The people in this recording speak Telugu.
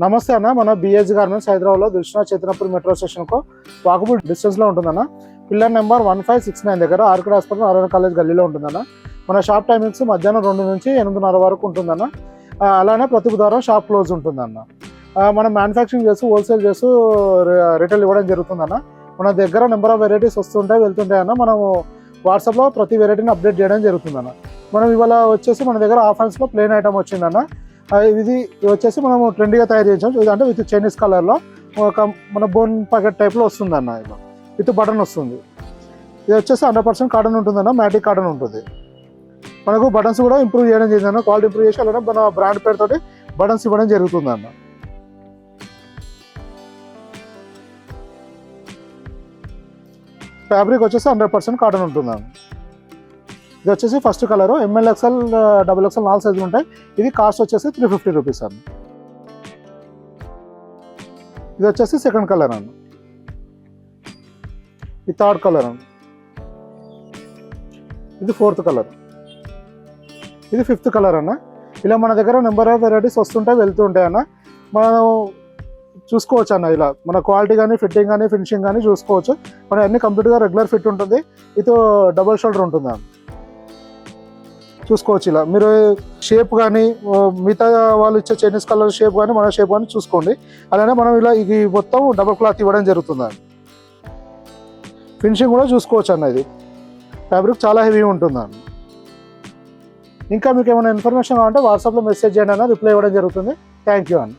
నమస్తే అన్న, మన బిఎస్ గార్మెంట్స్ హైదరాబాద్లో దృష్ణ చేతనపూర్ మెట్రో స్టేషన్కు వాకబుల్ డిస్టెన్స్లో ఉంటుందన్న. పిల్లర్ నెంబర్ 1569 దగ్గర ఆర్కిడ్ హాస్పిటల్ నారాయణ కాలేజ్ గల్లీలో ఉంటుందన్న. మన షాప్ టైమింగ్స్ మధ్యాహ్నం 2 నుంచి 8:30 వరకు ఉంటుందన్న. అలానే ప్రతి బుధవారం షాప్ క్లోజ్ ఉంటుందన్న. మనం మ్యానుఫ్యాక్చరింగ్ చేస్తూ హోల్సేల్ చేస్తూ రిటైల్ ఇవ్వడం జరుగుతుందన్న. మన దగ్గర నెంబర్ ఆఫ్ వెరైటీస్ వస్తుంటాయి వెళ్తుంటాయన్న. మనము వాట్సాప్లో ప్రతి వెరైటీని అప్డేట్ చేయడం జరుగుతుందన్న. మనం ఇవాళ వచ్చేసి మన దగ్గర ఆఫర్స్లో ప్లేన్ ఐటమ్ వచ్చిందన్న. ఇది వచ్చేసి మనము ట్రెండీగా తయారు చేసాం. ఇది అంటే విత్ చైనీస్ కలర్లో ఒక మన బోన్ ప్యాకెట్ టైప్లో వస్తుంది అన్న. ఇలా విత్ బటన్ వస్తుంది. ఇది వచ్చేసి 100% కాటన్ ఉంటుందన్న, మ్యాటిక్ కాటన్ ఉంటుంది. మనకు బటన్స్ కూడా ఇంప్రూవ్ చేయడం జరిగిందన్న, క్వాలిటీ ఇంప్రూవ్ చేసి అలానే మన బ్రాండ్ పేరుతోటి బటన్స్ ఇవ్వడం జరుగుతుందన్న. ఫ్యాబ్రిక్ వచ్చేసి 100% కాటన్ ఉంటుందన్న. ఇది వచ్చేసి first colour ML XL XXL 4 సైజులు ఉంటాయి. ఇది కాస్ట్ వచ్చేసి 350 రూపీస్ అన్న. ఇది వచ్చేసి సెకండ్ కలర్ అన్న. ఇది థర్డ్ కలర్ అన్న. ఇది ఫోర్త్ కలర్. ఇది ఫిఫ్త్ కలర్ అన్న. ఇలా మన దగ్గర నెంబర్ ఆఫ్ వెరైటీస్ వస్తుంటాయి వెళ్తూ ఉంటాయి అన్న. మనం చూసుకోవచ్చు అన్న. ఇలా మన క్వాలిటీ కానీ ఫిట్టింగ్ కానీ ఫినిషింగ్ కానీ చూసుకోవచ్చు. మన అన్ని కంప్లీట్గా రెగ్యులర్ ఫిట్ ఉంటుంది. ఇది డబుల్ షోల్డర్ ఉంటుంది అన్న. చూసుకోవచ్చు. ఇలా మీరు షేప్ కానీ మిగతా వాళ్ళు ఇచ్చే చైనీస్ కలర్ షేప్ కానీ మన షేప్ కానీ చూసుకోండి. అలానే మనం ఇలా ఇది మొత్తం డబుల్ క్లాత్ ఇవ్వడం జరుగుతుంది. ఫినిషింగ్ కూడా చూసుకోవచ్చు అన్న. ఇది ఫ్యాబ్రిక్ చాలా హెవీ ఉంటుంది అన్న. ఇంకా మీకు ఏమైనా ఇన్ఫర్మేషన్ కావాలంటే వాట్సాప్లో మెసేజ్ చేయండి అన్న, రిప్లై ఇవ్వడం జరుగుతుంది. థ్యాంక్ యూ అన్న.